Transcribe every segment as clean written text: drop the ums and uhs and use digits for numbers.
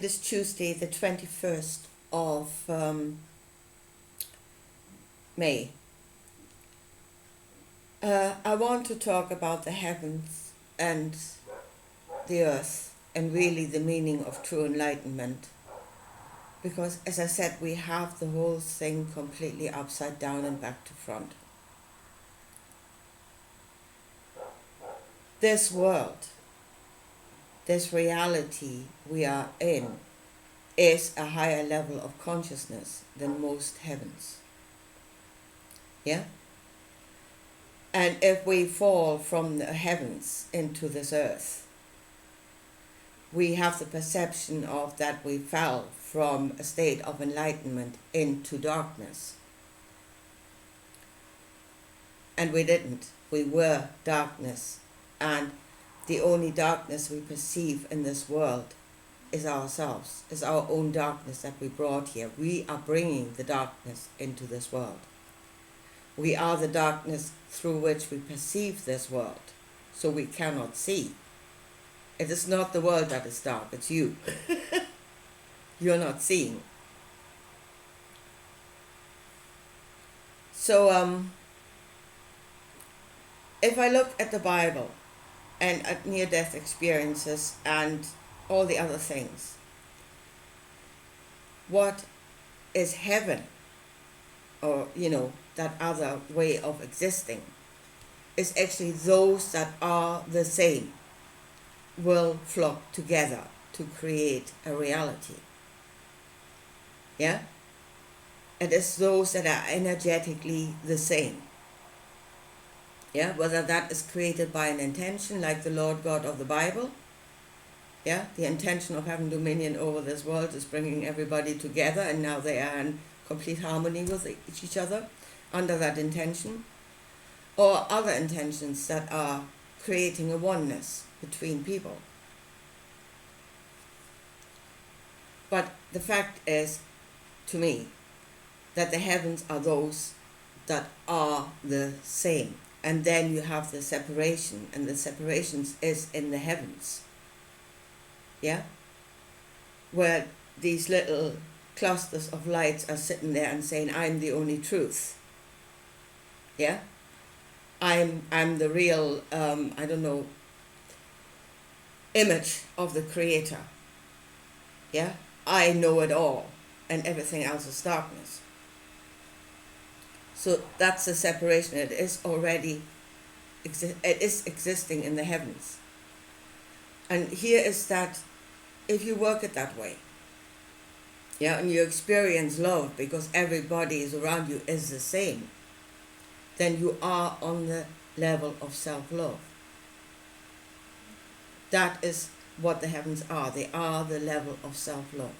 This Tuesday, the 21st of May. I want to talk about the heavens and the earth and really the meaning of true enlightenment. Because, as I said, we have the whole thing completely upside down and back to front. This world, this reality we are in, is a higher level of consciousness than most heavens. Yeah? And if we fall from the heavens into this earth, we have the perception of that we fell from a state of enlightenment into darkness. And we didn't. We were darkness. And the only darkness we perceive in this world is ourselves, is our own darkness that we brought here. We are bringing the darkness into this world. We are the darkness through which we perceive this world, so we cannot see. It is not the world that is dark, it's you. You're not seeing. So, if I look at the Bible and at near-death experiences and all the other things, what is heaven, or, that other way of existing, is actually those that are the same will flock together to create a reality. Yeah? It is those that are energetically the same. Yeah? Whether that is created by an intention like the Lord God of the Bible. Yeah? The intention of having dominion over this world is bringing everybody together, and now they are in complete harmony with each other under that intention. Or other intentions that are creating a oneness between people. But the fact is, to me, that the heavens are those that are the same. And then you have the separation, and the separations is in the heavens. Yeah? Where these little clusters of lights are sitting there and saying, I'm the only truth. Yeah? I'm the real, image of the Creator. Yeah? I know it all, and everything else is darkness. So that's the separation. It is already, it is existing in the heavens. And here is that, if you work it that way, yeah, and you experience love because everybody is around you is the same, then you are on the level of self-love. That is what the heavens are. They are the level of self-love.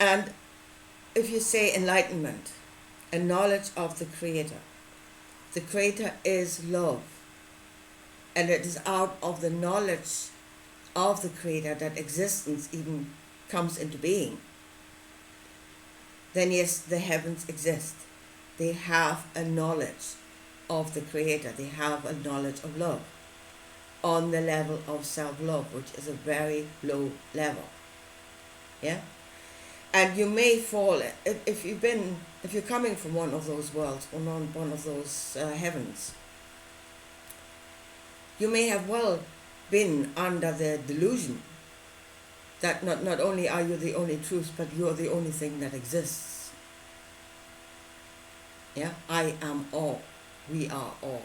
And if you say enlightenment and knowledge of the Creator is love. And it is out of the knowledge of the Creator that existence even comes into being. Then yes, the heavens exist. They have a knowledge of the Creator. They have a knowledge of love on the level of self-love, which is a very low level. Yeah? And you may fall, if you're coming from one of those worlds, or one of those heavens, you may have well been under the delusion that not only are you the only truth, but you're the only thing that exists. Yeah, I am all. We are all.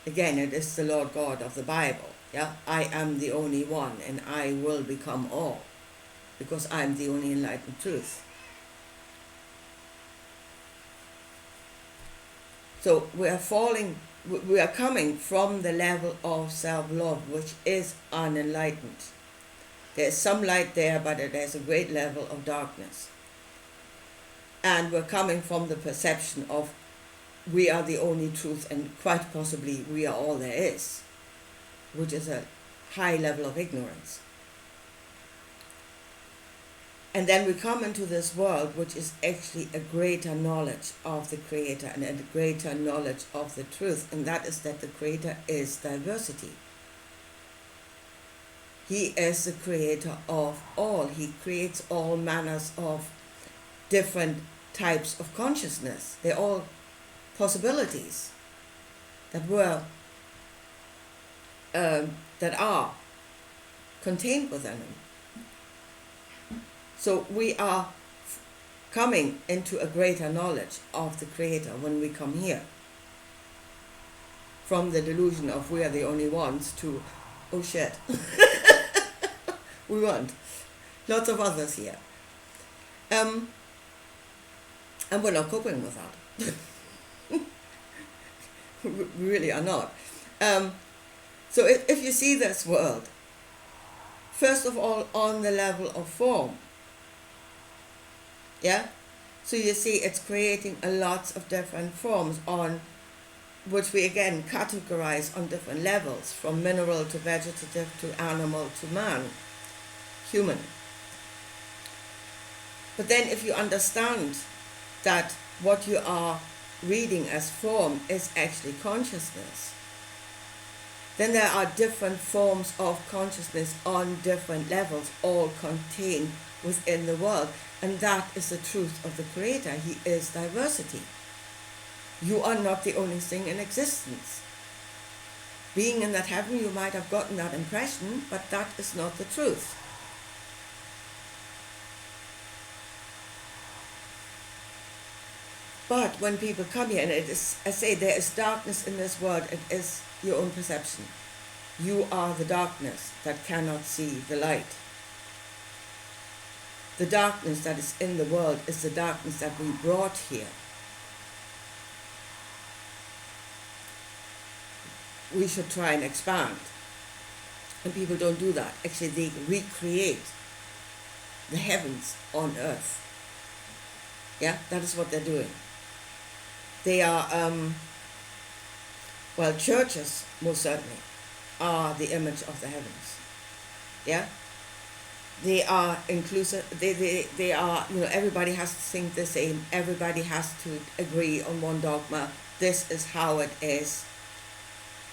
Again, it is the Lord God of the Bible. Yeah, I am the only one, and I will become all, because I am the only enlightened truth. So we are coming from the level of self-love, which is unenlightened. There's some light there, but there's a great level of darkness. And we're coming from the perception of we are the only truth, and quite possibly we are all there is, which is a high level of ignorance. And then we come into this world, which is actually a greater knowledge of the Creator and a greater knowledge of the truth, and that is that the Creator is diversity. He is the creator of all. He creates all manners of different types of consciousness. They're all possibilities that that are contained within him. So we are coming into a greater knowledge of the Creator when we come here. From the delusion of we are the only ones to, oh shit, we weren't. Lots of others here. And we're not coping with that. We really are not. So if you see this world, first of all, on the level of form, yeah? So you see it's creating a lot of different forms on which we again categorize on different levels, from mineral to vegetative to animal to man, human. But then if you understand that what you are reading as form is actually consciousness, then there are different forms of consciousness on different levels, all contained within the world. And that is the truth of the Creator. He is diversity. You are not the only thing in existence. Being in that heaven, you might have gotten that impression, but that is not the truth. But when people come here, and it is, I say, there is darkness in this world, it is your own perception. You are the darkness that cannot see the light. The darkness that is in the world is the darkness that we brought here. We should try and expand. And people don't do that. Actually, they recreate the heavens on earth. Yeah, that is what they're doing. They are, churches, most certainly, are the image of the heavens. Yeah? They are inclusive, they are, everybody has to think the same, everybody has to agree on one dogma, this is how it is,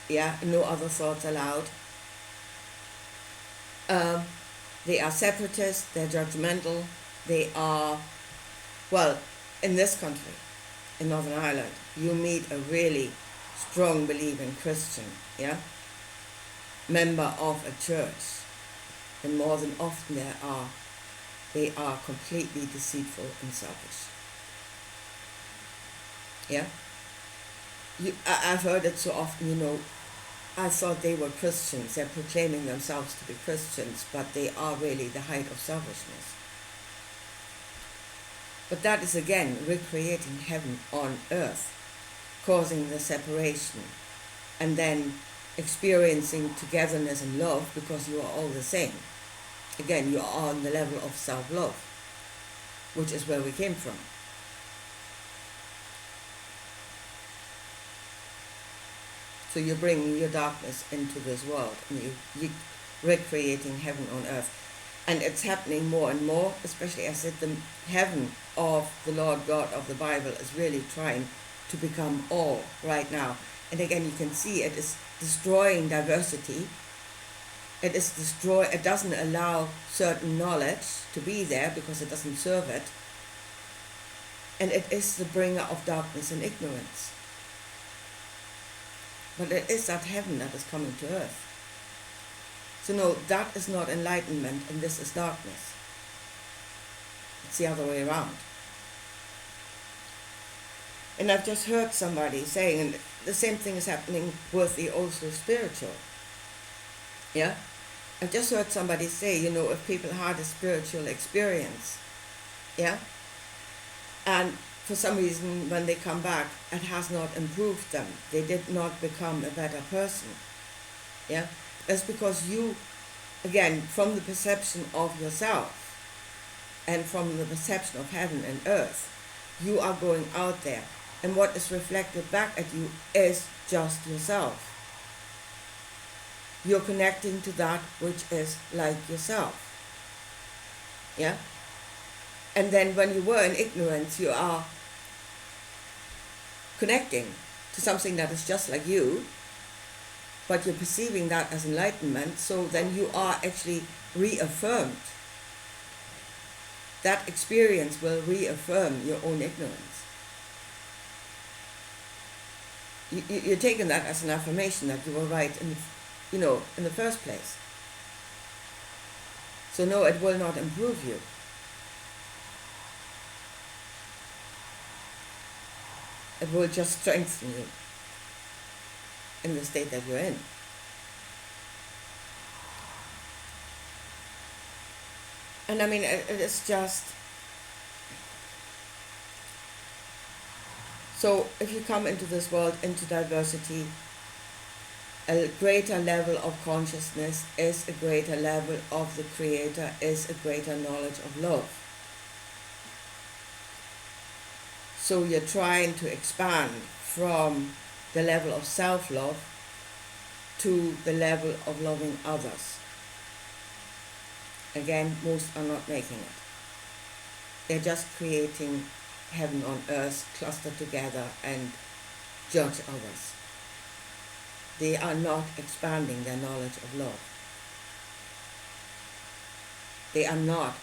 yeah, no other thoughts allowed. They are separatist, they're judgmental, they are, in this country, in Northern Ireland, you meet a really strong believing Christian, yeah, member of a church, and more than often they are completely deceitful and selfish. Yeah? I've heard it so often, I thought they were Christians, they're proclaiming themselves to be Christians, but they are really the height of selfishness. But that is again recreating heaven on earth, causing the separation, and then experiencing togetherness and love because you are all the same. Again, you are on the level of self-love, which is where we came from. So you're bringing your darkness into this world, and you're recreating heaven on earth. And it's happening more and more, especially as the heaven of the Lord God of the Bible is really trying to become all right now. And again, you can see it is destroying diversity. It doesn't allow certain knowledge to be there because it doesn't serve it. And it is the bringer of darkness and ignorance. But it is that heaven that is coming to earth. So no, that is not enlightenment and this is darkness. It's the other way around. And I've just heard somebody saying, and the same thing is happening with the also spiritual. Yeah? I've just heard somebody say, if people had a spiritual experience, yeah? And for some reason, when they come back, it has not improved them. They did not become a better person. Yeah? That's because you, again, from the perception of yourself and from the perception of heaven and earth, you are going out there. And what is reflected back at you is just yourself. You're connecting to that which is like yourself. Yeah? And then when you were in ignorance, you are connecting to something that is just like you, but you're perceiving that as enlightenment, so then you are actually reaffirmed. That experience will reaffirm your own ignorance. You're taking that as an affirmation that you were right in the first place. So no, it will not improve you. It will just strengthen you in the state that you're in. And I mean, it's just, so if you come into this world, into diversity, a greater level of consciousness is a greater level of the Creator, is a greater knowledge of love. So you're trying to expand from the level of self-love to the level of loving others. Again, most are not making it. They're just creating heaven on earth clustered together and judge others. They are not expanding their knowledge of love. They are not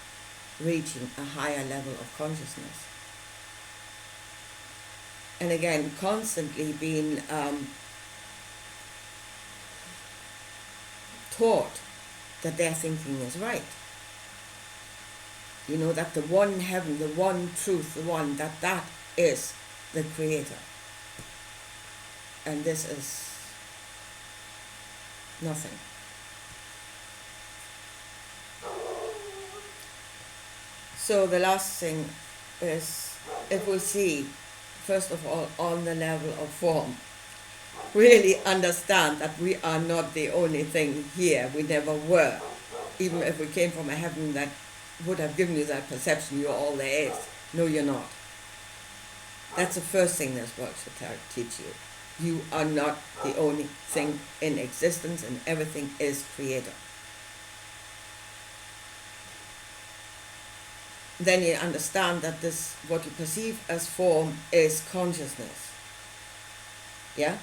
reaching a higher level of consciousness. And again, constantly being taught that their thinking is right. You know, that the one heaven, the one truth, the one, that is the Creator. And this is nothing. So the last thing is, if we see, first of all, on the level of form, really understand that we are not the only thing here. We never were. Even if we came from a heaven that would have given you that perception, you're all there is. No, you're not. That's the first thing this work should teach you. You are not the only thing in existence, and everything is Creator. Then you understand that this, what you perceive as form, is consciousness. Yeah?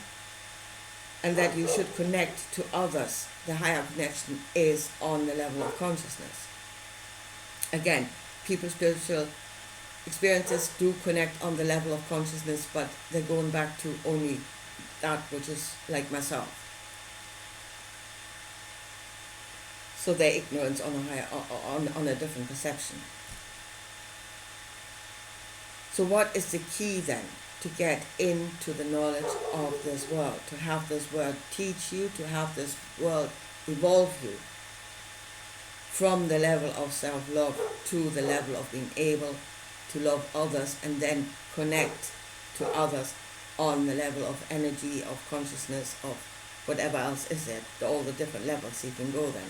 And that you should connect to others. The higher connection is on the level of consciousness. Again, people's spiritual experiences do connect on the level of consciousness, but they're going back to only that which is like myself. So their ignorance on a higher, on a different perception. So what is the key then to get into the knowledge of this world, to have this world teach you, to have this world evolve you from the level of self-love to the level of being able to love others and then connect to others on the level of energy, of consciousness, of whatever else is it, all the different levels you can go then.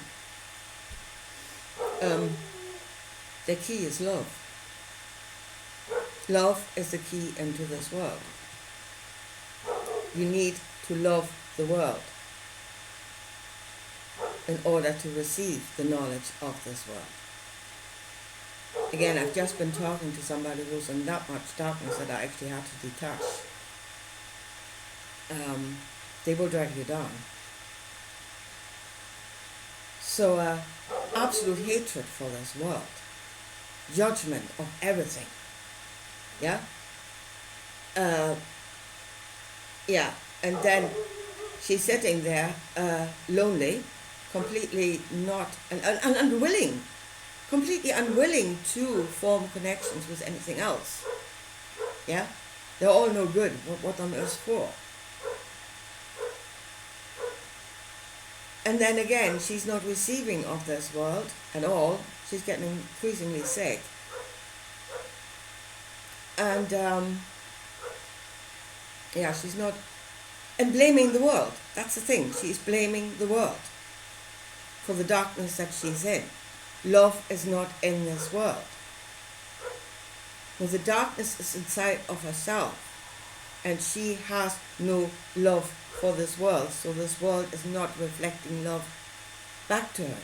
The key is love. Love is the key into this world. You need to love the world in order to receive the knowledge of this world. Again, I've just been talking to somebody who's in that much darkness that I actually had to detach. They will drag you down. So absolute hatred for this world. Judgment of everything. Yeah? Yeah, and then she's sitting there lonely, completely not, and unwilling, completely unwilling to form connections with anything else. Yeah? They're all no good. What on earth for? And then again, she's not receiving of this world at all. She's getting increasingly sick. And yeah, she's not, and blaming the world. That's the thing. She's blaming the world for the darkness that she's in. Love is not in this world. Well, the darkness is inside of herself, and she has no love for this world, so this world is not reflecting love back to her.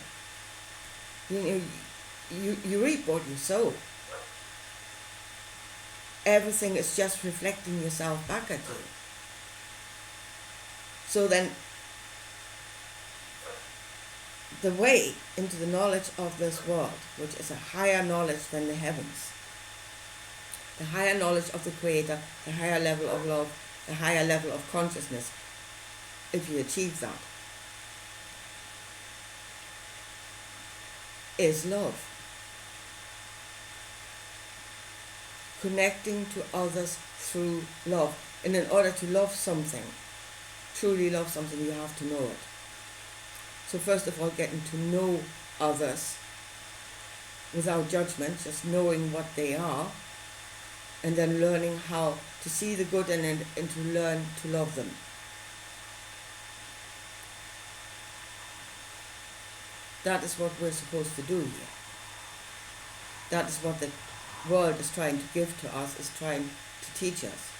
You reap what you sow. everything is just reflecting yourself back at you. So then the way into the knowledge of this world, which is a higher knowledge than the heavens, the higher knowledge of the Creator, the higher level of love, the higher level of consciousness, if you achieve that, is love. Connecting to others through love. And in order to love something, truly love something, you have to know it. So first of all, getting to know others without judgment, just knowing what they are, and then learning how to see the good in it and to learn to love them. That is what we're supposed to do here. That is what the world is trying to give to us, is trying to teach us.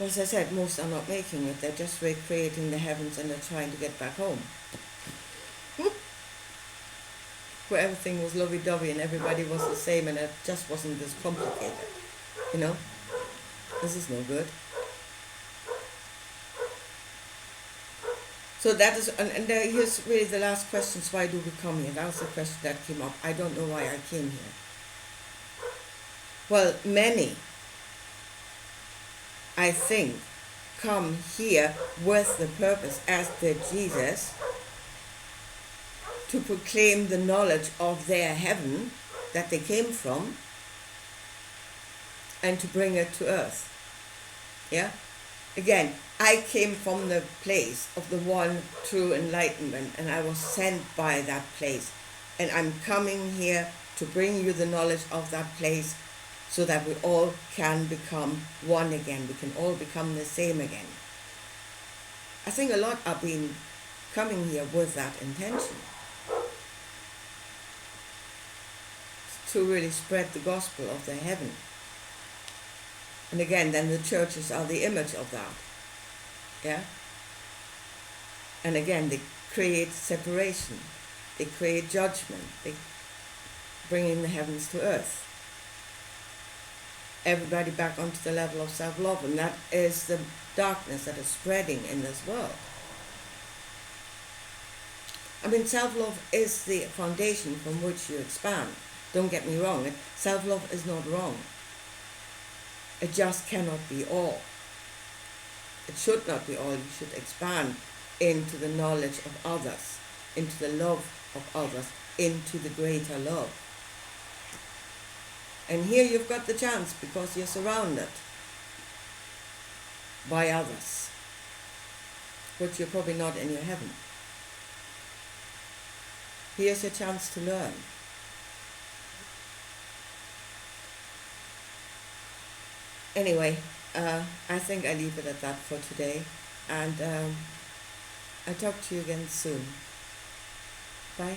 As I said, most are not making it. They're just recreating the heavens and they're trying to get back home. Where everything was lovey-dovey and everybody was the same and it just wasn't this complicated. You know? This is no good. So that is, and here's really the last questions. Why do we come here? That was the question that came up. I don't know why I came here. Well, many, I think, come here with the purpose, as did Jesus, to proclaim the knowledge of their heaven that they came from and to bring it to earth. Yeah? Again, I came from the place of the one true enlightenment and I was sent by that place. And I'm coming here to bring you the knowledge of that place so that we all can become one again. We can all become the same again. I think a lot are being coming here with that intention. To really spread the gospel of the heaven. And again, then the churches are the image of that. Yeah? And again, they create separation. They create judgment. They bring in the heavens to earth. Everybody back onto the level of self-love. And that is the darkness that is spreading in this world. I mean, self-love is the foundation from which you expand. Don't get me wrong. Self-love is not wrong. It just cannot be all. It should not be all. You should expand into the knowledge of others, into the love of others, into the greater love. And here you've got the chance because you're surrounded by others, but you're probably not in your heaven. Here's your chance to learn. Anyway, I think I leave it at that for today, and I'll talk to you again soon. Bye.